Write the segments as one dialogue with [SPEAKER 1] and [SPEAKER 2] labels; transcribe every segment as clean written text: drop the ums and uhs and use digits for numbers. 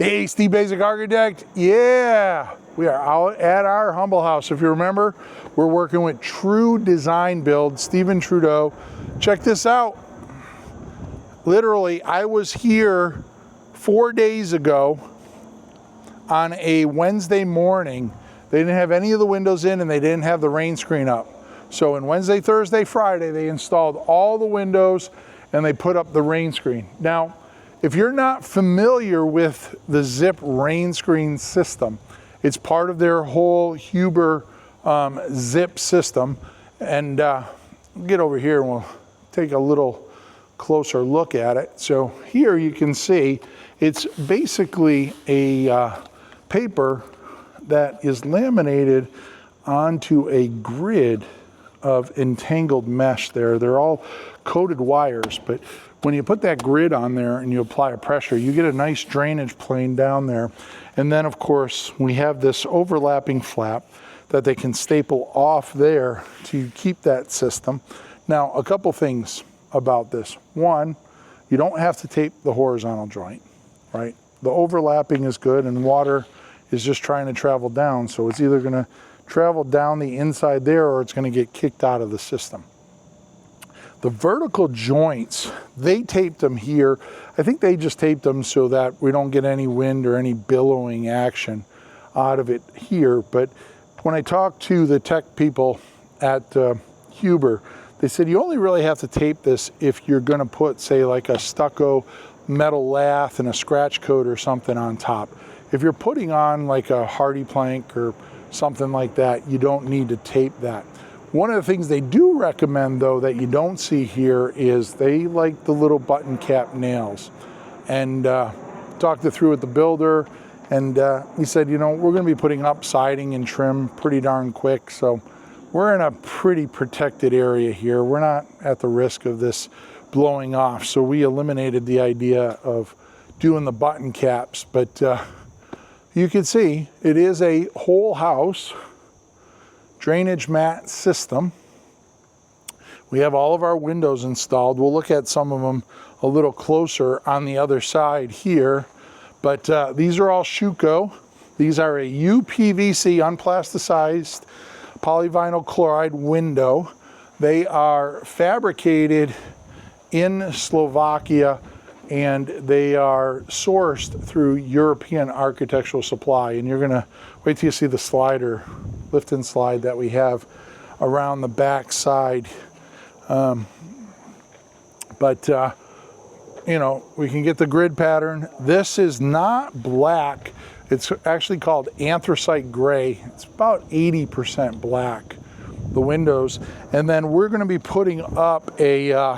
[SPEAKER 1] Hey, Steve Basic Architect. Yeah, we are out at our humble house. If you remember, we're working with True Design Build, Stephen Trudeau. Check this out. Literally, I was here 4 days ago on a Wednesday morning. They didn't have any of the windows in and they didn't have the rain screen up. So in Wednesday, Thursday, Friday, they installed all the windows and they put up the rain screen. Now, if you're not familiar with the Zip rain screen system, it's part of their whole Huber Zip system. And get over here and we'll take a little closer look at it. So here you can see it's basically a paper that is laminated onto a grid of entangled mesh there. They're all coated wires, but when you put that grid on there and you apply a pressure, you get a nice drainage plane down there. And then of course, we have this overlapping flap that they can staple off there to keep that system. Now, a couple things about this. One, you don't have to tape the horizontal joint, right? The overlapping is good and water is just trying to travel down. So it's either gonna travel down the inside there or it's gonna get kicked out of the system. The vertical joints, they taped them here. I think they just taped them so that we don't get any wind or any billowing action out of it here. But when I talked to the tech people at Huber, they said you only really have to tape this if you're gonna put, say, like a stucco metal lath and a scratch coat or something on top. If you're putting on like a hardy plank or something like that, you don't need to tape that. One of the things they do recommend, though, that you don't see here is they like the little button cap nails. And talked it through with the builder, and he said, you know, we're going to be putting up siding and trim pretty darn quick, so we're in a pretty protected area here. We're not at the risk of this blowing off, so we eliminated the idea of doing the button caps. But you can see it is a whole house drainage mat system. We have all of our windows installed. We'll look at some of them a little closer on the other side here. But these are all Schuco. These are a UPVC, unplasticized polyvinyl chloride window. They are fabricated in Slovakia and they are sourced through European Architectural Supply. And you're gonna wait till you see the slider, lift and slide that we have around the back side. You know, we can get the grid pattern. This is not black. It's actually called anthracite gray. It's about 80% black, the windows. And then we're gonna be putting up a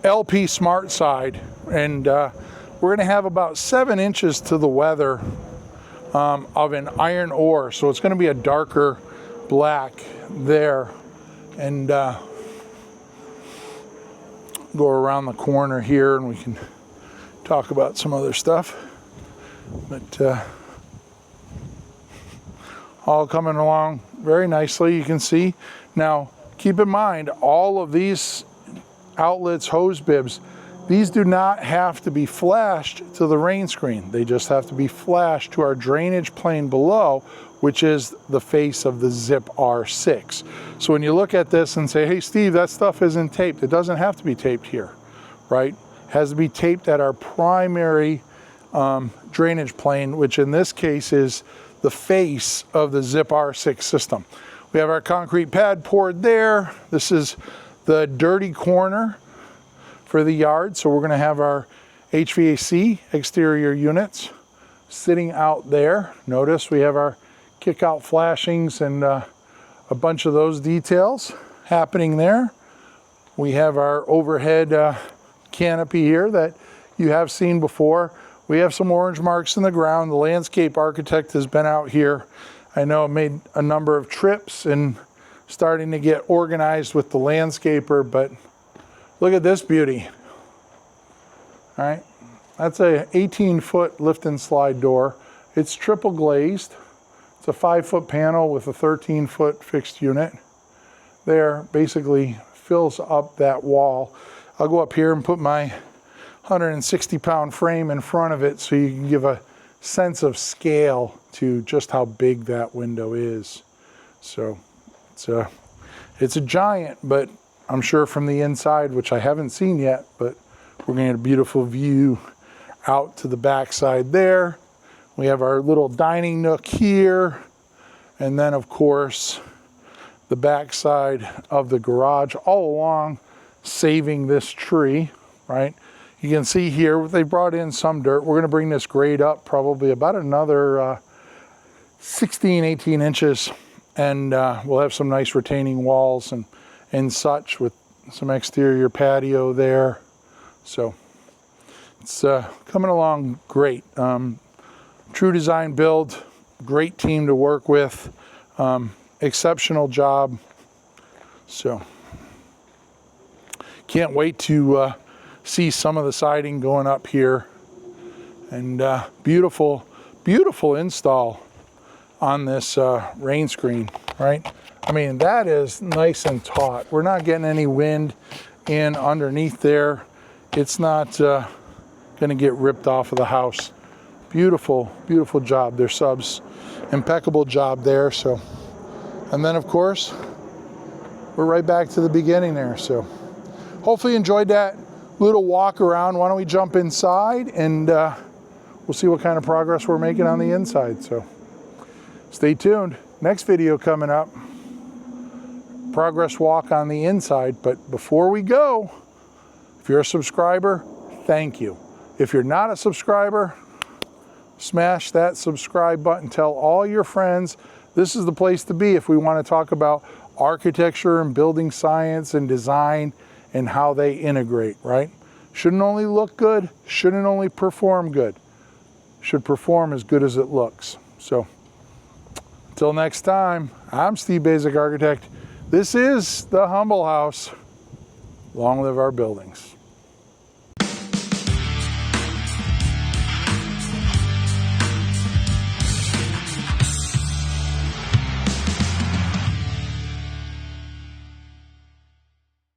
[SPEAKER 1] LP Smart Side, and we're gonna have about 7 inches to the weather of an iron ore. So it's gonna be a darker black there. And go around the corner here and we can talk about some other stuff. But all coming along very nicely, you can see. Now, keep in mind, all of these outlets, hose bibs, these do not have to be flashed to the rain screen. They just have to be flashed to our drainage plane below, which is the face of the Zip R6. So when you look at this and say, hey Steve, that stuff isn't taped, it doesn't have to be taped here, right? It has to be taped at our primary drainage plane, which in this case is the face of the Zip R6 system. We have our concrete pad poured there. This is the dirty corner for the yard. So we're gonna have our HVAC exterior units sitting out there. Notice we have our kick out flashings and a bunch of those details happening there. We have our overhead canopy here that you have seen before. We have some orange marks in the ground. The landscape architect has been out here. I know made a number of trips and starting to get organized with the landscaper, but look at this beauty. All right, that's a 18-foot lift and slide door. It's triple glazed. It's a 5-foot panel with a 13-foot fixed unit. There basically fills up that wall. I'll go up here and put my 160-pound frame in front of it, so you can give a sense of scale to just how big that window is. So it's a giant, but I'm sure from the inside, which I haven't seen yet, but we're going to get a beautiful view out to the back side there. We have our little dining nook here, and then of course the back side of the garage all along, saving this tree, right? You can see here they brought in some dirt. We're going to bring this grade up probably about another 16, 18 inches, and we'll have some nice retaining walls and such with some exterior patio there. So it's coming along great. True Design Build, great team to work with, exceptional job. So can't wait to see some of the siding going up here, and beautiful install on this rain screen, right? I mean, that is nice and taut. We're not getting any wind in underneath there. It's not going to get ripped off of the house. Beautiful job. Their subs, impeccable job there. So, and then of course we're right back to the beginning there. So hopefully you enjoyed that little walk around. Why don't we jump inside and we'll see what kind of progress we're making on the inside. So stay tuned. Next video coming up, progress walk on the inside. But before we go, if you're a subscriber, thank you. If you're not a subscriber, smash that subscribe button. Tell all your friends this is the place to be if we want to talk about architecture and building science and design and how they integrate, right? Shouldn't only look good, shouldn't only perform good. Should perform as good as it looks. So until next time, I'm Steve Basic Architect. This is the Humble House. Long live our buildings.